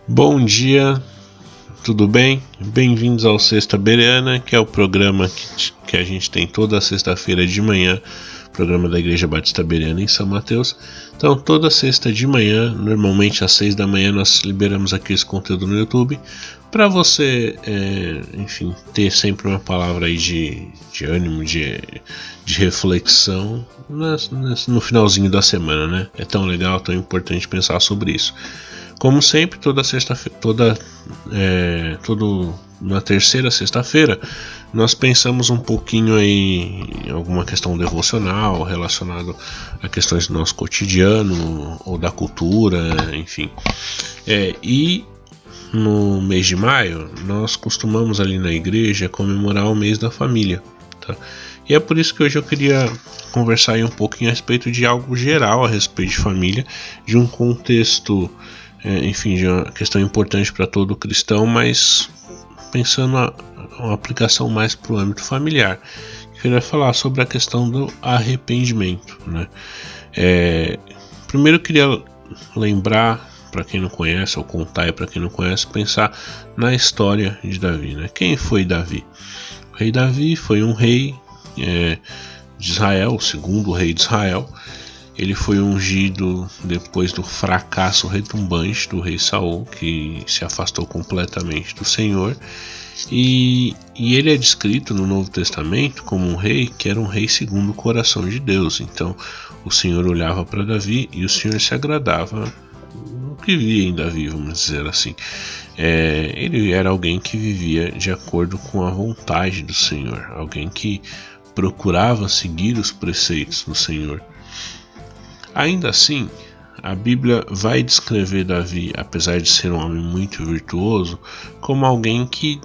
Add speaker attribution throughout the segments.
Speaker 1: Bom dia, tudo bem? Bem-vindos ao Sexta Bereana, que é o programa que a gente tem toda sexta-feira de manhã, programa da Igreja Batista Bereana em São Mateus. Então, toda sexta de manhã, normalmente às 6 da manhã, nós liberamos aqui esse conteúdo no YouTube, para você, ter sempre uma palavra aí de ânimo, de reflexão no finalzinho da semana, né? É tão legal, tão importante pensar sobre isso. Como sempre, toda sexta-feira, na terceira sexta-feira, nós pensamos um pouquinho aí em alguma questão devocional relacionada a questões do nosso cotidiano ou da cultura, enfim. E no mês de maio, nós costumamos ali na igreja comemorar o mês da família, tá? E é por isso que hoje eu queria conversar aí um pouquinho a respeito de algo geral a respeito de família, de um contexto, de uma questão importante para todo cristão, mas pensando uma aplicação mais para o âmbito familiar. Eu queria falar sobre a questão do arrependimento, né? Primeiro eu queria lembrar, para quem não conhece, ou contar para quem não conhece, pensar na história de Davi, né? Quem foi Davi? O rei Davi foi um rei de Israel, o segundo rei de Israel. Ele foi ungido depois do fracasso retumbante do rei Saul, que se afastou completamente do Senhor. E ele é descrito no Novo Testamento como um rei que era um rei segundo o coração de Deus. Então o Senhor olhava para Davi e o Senhor se agradava no que via em Davi, vamos dizer assim. Ele era alguém que vivia de acordo com a vontade do Senhor, alguém que procurava seguir os preceitos do Senhor. Ainda assim, a Bíblia vai descrever Davi, apesar de ser um homem muito virtuoso, como alguém que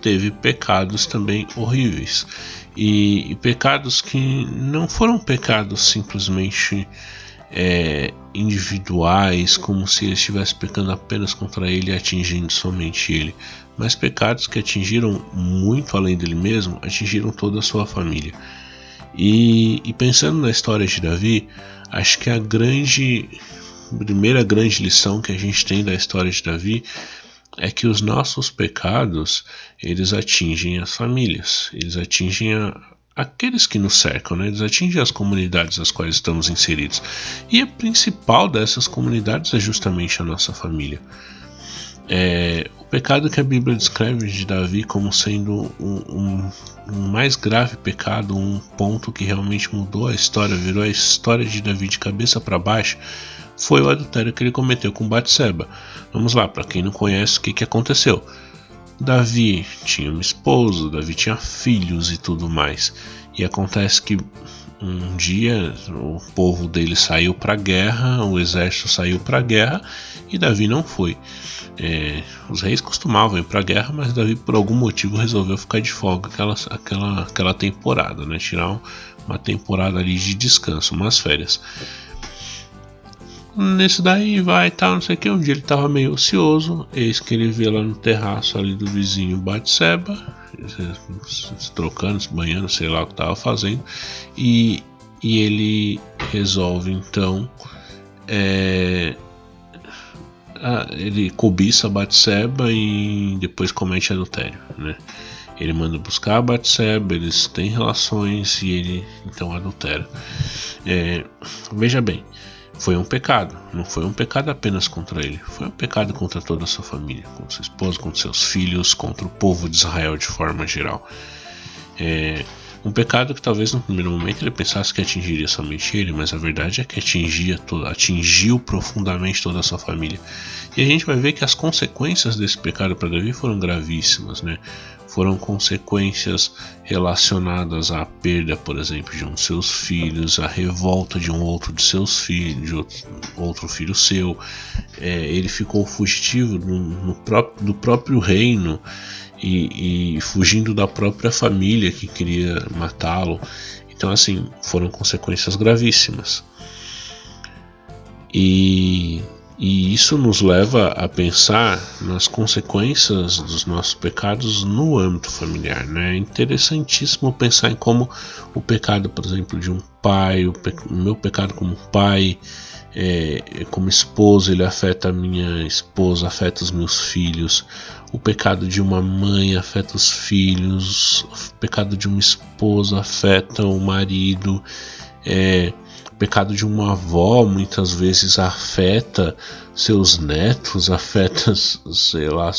Speaker 1: teve pecados também horríveis. E pecados que não foram pecados simplesmente individuais, como se ele estivesse pecando apenas contra ele e atingindo somente ele, mas pecados que atingiram muito além dele mesmo, atingiram toda a sua família. E pensando na história de Davi, acho que a primeira grande lição que a gente tem da história de Davi é que os nossos pecados, eles atingem as famílias, eles atingem aqueles que nos cercam, né? Eles atingem as comunidades nas quais estamos inseridos. E a principal dessas comunidades é justamente a nossa família. O pecado que a Bíblia descreve de Davi como sendo um mais grave pecado, um ponto que realmente mudou a história, virou a história de Davi de cabeça para baixo, foi o adultério que ele cometeu com Batseba. Vamos lá, para quem não conhece, o que aconteceu? Davi tinha uma esposa, Davi tinha filhos e tudo mais. E acontece que um dia o povo dele saiu para a guerra, o exército saiu para a guerra e Davi não foi. Os reis costumavam ir para a guerra, mas Davi por algum motivo resolveu ficar de folga aquela temporada, né? Tirar uma temporada ali de descanso, umas férias. Nesse daí vai tal, não sei o que. Um dia ele estava meio ocioso, eis que ele vê lá no terraço ali do vizinho Batseba, se trocando, se banhando, sei lá o que estava fazendo, e ele resolve então ele cobiça Batseba e depois comete adultério, né? Ele manda buscar a Batseba, eles têm relações e ele então adultera. Veja bem, foi um pecado, não foi um pecado apenas contra ele, foi um pecado contra toda a sua família, contra sua esposa, contra seus filhos, contra o povo de Israel de forma geral. Um pecado que talvez no primeiro momento ele pensasse que atingiria somente ele, mas a verdade é que atingiu profundamente toda a sua família. E a gente vai ver que as consequências desse pecado para Davi foram gravíssimas, né? Foram consequências relacionadas à perda, por exemplo, de um de seus filhos, à revolta de um outro de seus filhos, de outro filho seu. Ele ficou fugitivo do próprio reino e fugindo da própria família que queria matá-lo. Então, assim, foram consequências gravíssimas. E isso nos leva a pensar nas consequências dos nossos pecados no âmbito familiar, né? É interessantíssimo pensar em como o pecado, por exemplo, de um pai, o meu pecado como pai, como esposo, ele afeta a minha esposa, afeta os meus filhos. O pecado de uma mãe afeta os filhos. O pecado de uma esposa afeta o marido. O pecado de uma avó muitas vezes afeta seus netos, afeta, sei lá,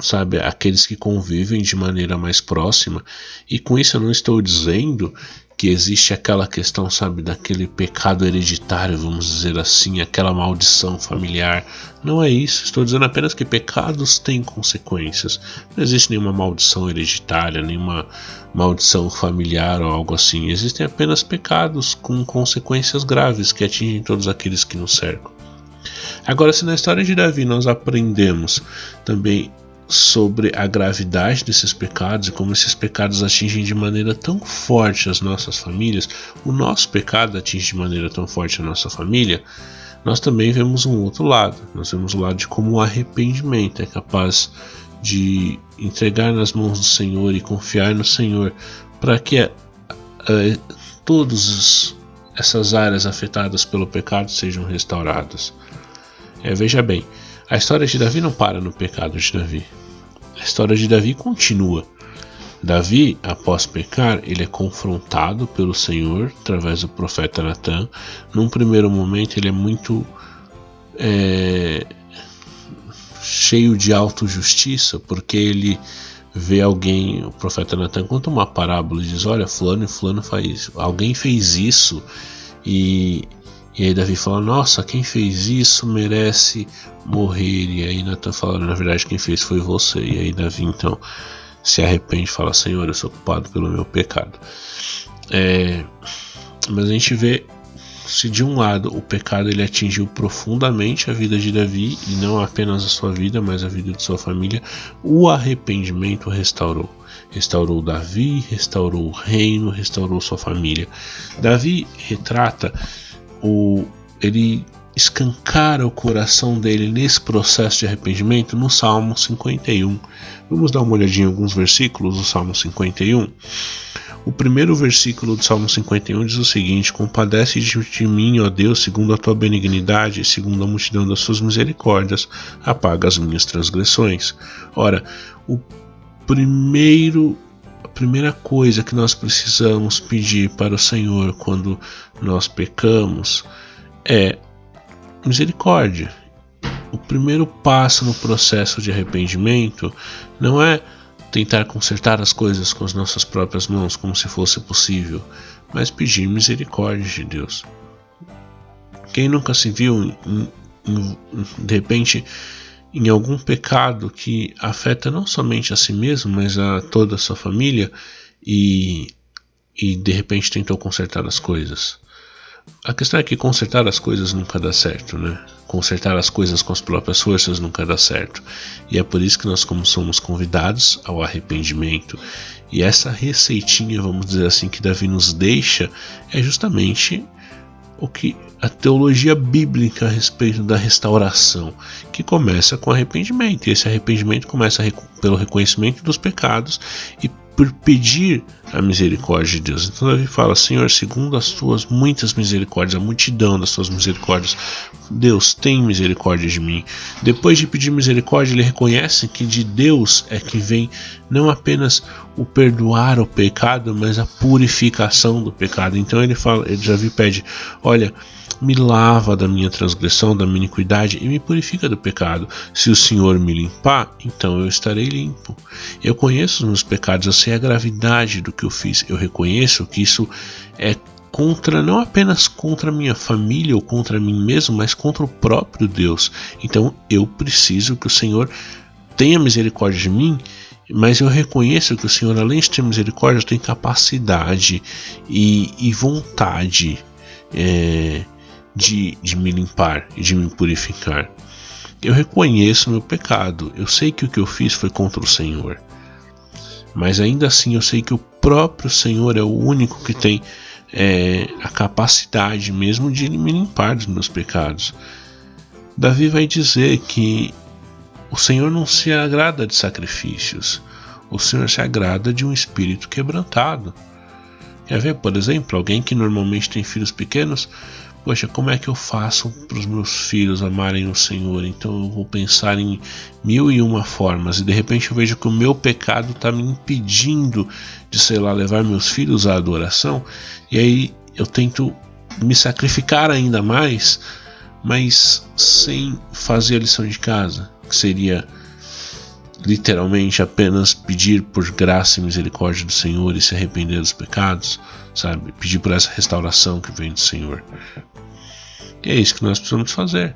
Speaker 1: sabe, aqueles que convivem de maneira mais próxima. E com isso eu não estou dizendo que existe aquela questão, sabe, daquele pecado hereditário, vamos dizer assim, aquela maldição familiar. Não é isso, estou dizendo apenas que pecados têm consequências. Não existe nenhuma maldição hereditária, nenhuma maldição familiar ou algo assim. Existem apenas pecados com consequências graves que atingem todos aqueles que nos cercam. Agora, se na história de Davi nós aprendemos também sobre a gravidade desses pecados e como esses pecados atingem de maneira tão forte as nossas famílias, o nosso pecado atinge de maneira tão forte a nossa família, nós também vemos um outro lado. Nós vemos o lado de como o arrependimento é capaz de entregar nas mãos do Senhor e confiar no Senhor para que todas essas áreas afetadas pelo pecado sejam restauradas. Veja bem, a história de Davi não para no pecado de Davi. A história de Davi continua. Davi, após pecar, ele é confrontado pelo Senhor através do profeta Natã. Num primeiro momento ele é muito cheio de autojustiça, porque ele vê alguém, o profeta Natã conta uma parábola e diz: olha, fulano e fulano faz, alguém fez isso, e aí Davi fala: nossa, quem fez isso merece morrer. E aí Natã fala: na verdade quem fez foi você. E aí Davi então se arrepende e fala: Senhor, eu sou culpado pelo meu pecado. Mas a gente vê, se de um lado o pecado ele atingiu profundamente a vida de Davi, e não apenas a sua vida, mas a vida de sua família, o arrependimento restaurou Davi, restaurou o reino, restaurou sua família. Davi retrata ele escancara o coração dele nesse processo de arrependimento no Salmo 51. Vamos dar uma olhadinha em alguns versículos do Salmo 51. O primeiro versículo do Salmo 51 diz o seguinte: compadece de mim, ó Deus, segundo a tua benignidade, segundo a multidão das suas misericórdias, apaga as minhas transgressões. Ora, a primeira coisa que nós precisamos pedir para o Senhor quando nós pecamos é misericórdia. O primeiro passo no processo de arrependimento não é tentar consertar as coisas com as nossas próprias mãos, como se fosse possível, mas pedir misericórdia de Deus. Quem nunca se viu, de repente, em algum pecado que afeta não somente a si mesmo, mas a toda a sua família, e de repente tentou consertar as coisas? A questão é que consertar as coisas nunca dá certo, né? Consertar as coisas com as próprias forças nunca dá certo. E é por isso que nós, como somos convidados ao arrependimento, e essa receitinha, vamos dizer assim, que Davi nos deixa, é justamente o que a teologia bíblica a respeito da restauração, que começa com arrependimento. E esse arrependimento começa pelo reconhecimento dos pecados e por pedir a misericórdia de Deus. Então Davi fala: Senhor, segundo as tuas muitas misericórdias, a multidão das tuas misericórdias, Deus, tem misericórdia de mim. Depois de pedir misericórdia, ele reconhece que de Deus é que vem não apenas o perdoar o pecado, mas a purificação do pecado. Então Davi pede: olha, me lava da minha transgressão, da minha iniquidade, e me purifica do pecado. Se o Senhor me limpar, então eu estarei limpo. Eu conheço os meus pecados, eu sei a gravidade do que eu fiz. Eu reconheço que isso é não apenas contra a minha família ou contra mim mesmo, mas contra o próprio Deus. Então eu preciso que o Senhor tenha misericórdia de mim, mas eu reconheço que o Senhor, além de ter misericórdia, tem capacidade e vontade de me limpar e de me purificar. Eu reconheço meu pecado, eu sei que o que eu fiz foi contra o Senhor. mas ainda assim eu sei que o próprio Senhor é o único que tem a capacidade mesmo de me limpar dos meus pecados. Davi vai dizer que o Senhor não se agrada de sacrifícios, o Senhor se agrada de um espírito quebrantado. Quer ver, por exemplo, alguém que normalmente tem filhos pequenos? Poxa, como é que eu faço para os meus filhos amarem o Senhor? Então eu vou pensar em 1001 formas e de repente eu vejo que o meu pecado está me impedindo de, sei lá, levar meus filhos à adoração, e aí eu tento me sacrificar ainda mais, mas sem fazer a lição de casa, que seria literalmente apenas pedir por graça e misericórdia do Senhor e se arrepender dos pecados, sabe? Pedir por essa restauração que vem do Senhor. E é isso que nós precisamos fazer.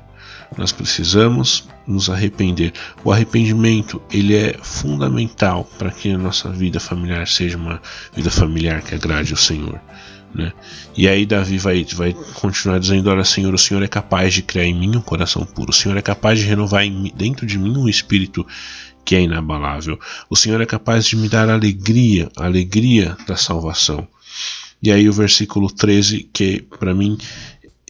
Speaker 1: Nós precisamos nos arrepender. O arrependimento, ele é fundamental para que a nossa vida familiar seja uma vida familiar que agrade ao Senhor, né? E aí Davi vai continuar dizendo: olha, Senhor, o Senhor é capaz de criar em mim um coração puro, o Senhor é capaz de renovar dentro de mim um espírito que é inabalável, o Senhor é capaz de me dar alegria, a alegria da salvação. E aí o versículo 13, que para mim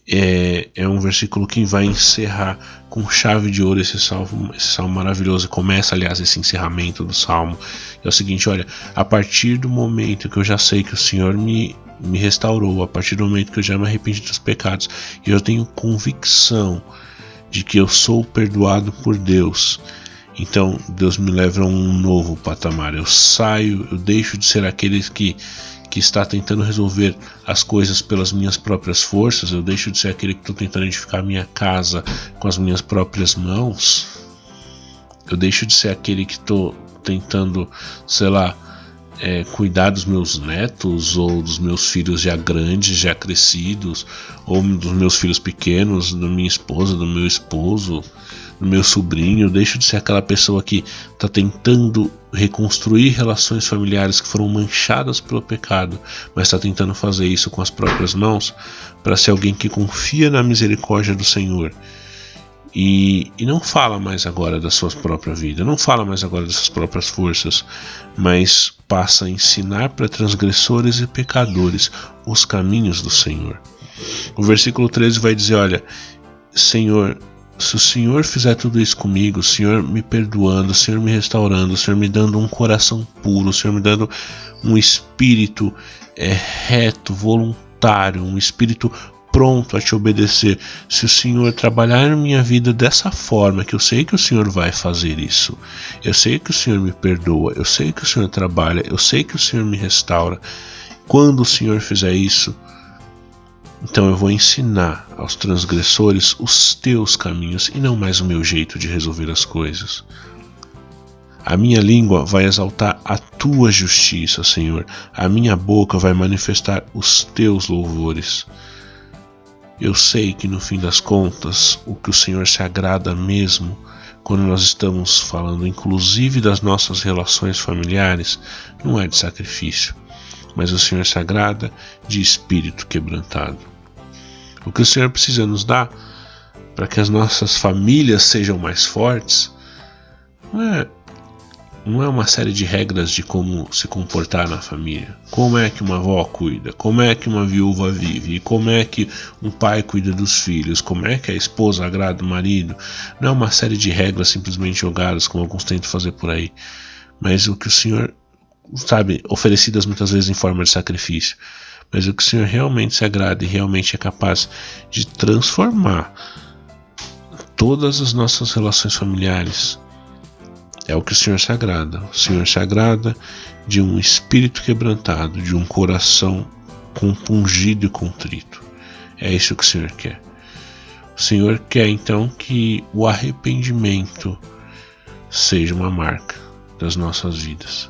Speaker 1: é um versículo que vai encerrar com chave de ouro esse salmo maravilhoso. Começa, aliás, esse encerramento do salmo. É o seguinte: olha, a partir do momento que eu já sei que o Senhor me restaurou, a partir do momento que eu já me arrependi dos pecados, e eu tenho convicção de que eu sou perdoado por Deus, então Deus me leva a um novo patamar. Eu deixo de ser aquele que está tentando resolver as coisas pelas minhas próprias forças, eu deixo de ser aquele que estou tentando edificar minha casa com as minhas próprias mãos, eu deixo de ser aquele que estou tentando, sei lá, cuidar dos meus netos ou dos meus filhos já grandes, já crescidos, ou dos meus filhos pequenos, da minha esposa, do meu esposo, do meu sobrinho. Eu deixo de ser aquela pessoa que está tentando reconstruir relações familiares que foram manchadas pelo pecado, mas está tentando fazer isso com as próprias mãos, para ser alguém que confia na misericórdia do Senhor. E não fala mais agora da sua própria vida, não fala mais agora das suas próprias forças, mas passa a ensinar para transgressores e pecadores os caminhos do Senhor. O versículo 13 vai dizer: olha, Senhor, se o Senhor fizer tudo isso comigo, o Senhor me perdoando, o Senhor me restaurando, o Senhor me dando um coração puro, o Senhor me dando um espírito reto, voluntário, um espírito pronto a te obedecer, se o Senhor trabalhar na minha vida dessa forma, que eu sei que o Senhor vai fazer isso, eu sei que o Senhor me perdoa, eu sei que o Senhor trabalha, eu sei que o Senhor me restaura, quando o Senhor fizer isso, então eu vou ensinar aos transgressores os teus caminhos e não mais o meu jeito de resolver as coisas. A minha língua vai exaltar a tua justiça, Senhor, a minha boca vai manifestar os teus louvores. Eu sei que no fim das contas, o que o Senhor se agrada mesmo, quando nós estamos falando inclusive das nossas relações familiares, não é de sacrifício, mas o Senhor se agrada de espírito quebrantado. O que o Senhor precisa nos dar para que as nossas famílias sejam mais fortes não é uma série de regras de como se comportar na família. Como é que uma avó cuida, como é que uma viúva vive, como é que um pai cuida dos filhos, como é que a esposa agrada o marido. Não é uma série de regras simplesmente jogadas, como alguns tentam fazer por aí, mas o que o Senhor, sabe, oferecidas muitas vezes em forma de sacrifício, mas o que o Senhor realmente se agrada e realmente é capaz de transformar todas as nossas relações familiares. É o que o Senhor se agrada. O Senhor se agrada de um espírito quebrantado, de um coração compungido e contrito. É isso que o Senhor quer. O Senhor quer então que o arrependimento seja uma marca das nossas vidas.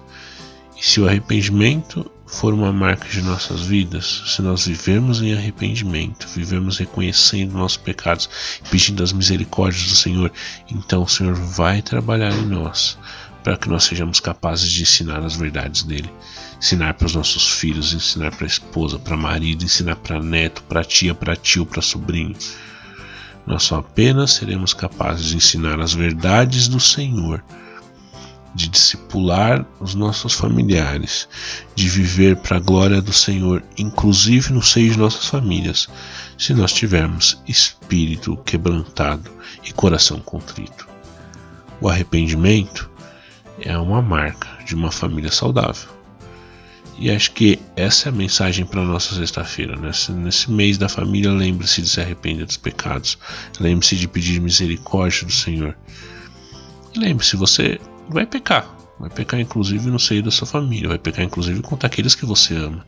Speaker 1: E se o arrependimento for uma marca de nossas vidas, se nós vivermos em arrependimento, vivemos reconhecendo nossos pecados, pedindo as misericórdias do Senhor, então o Senhor vai trabalhar em nós, para que nós sejamos capazes de ensinar as verdades dele, ensinar para os nossos filhos, ensinar para a esposa, para marido, ensinar para neto, para tia, para tio, para sobrinho. Nós só apenas seremos capazes de ensinar as verdades do Senhor de discipular os nossos familiares, de viver para a glória do Senhor, inclusive no seio de nossas famílias, se nós tivermos espírito quebrantado e coração contrito. O arrependimento é uma marca de uma família saudável. E acho que essa é a mensagem para a nossa sexta-feira. Nesse mês da família, lembre-se de se arrepender dos pecados. Lembre-se de pedir misericórdia do Senhor. E lembre-se, você vai pecar. Vai pecar inclusive no seio da sua família. Vai pecar inclusive contra aqueles que você ama.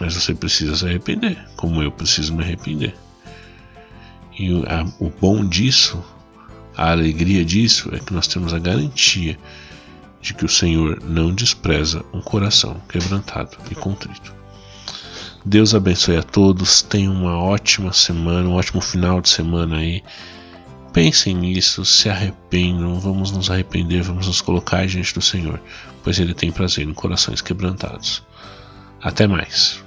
Speaker 1: Mas você precisa se arrepender, como eu preciso me arrepender. E o bom disso, a alegria disso, é que nós temos a garantia de que o Senhor não despreza um coração quebrantado e contrito. Deus abençoe a todos, tenham uma ótima semana, um ótimo final de semana aí. Pensem nisso, se arrependam, vamos nos arrepender, vamos nos colocar diante do Senhor, pois Ele tem prazer em corações quebrantados. Até mais.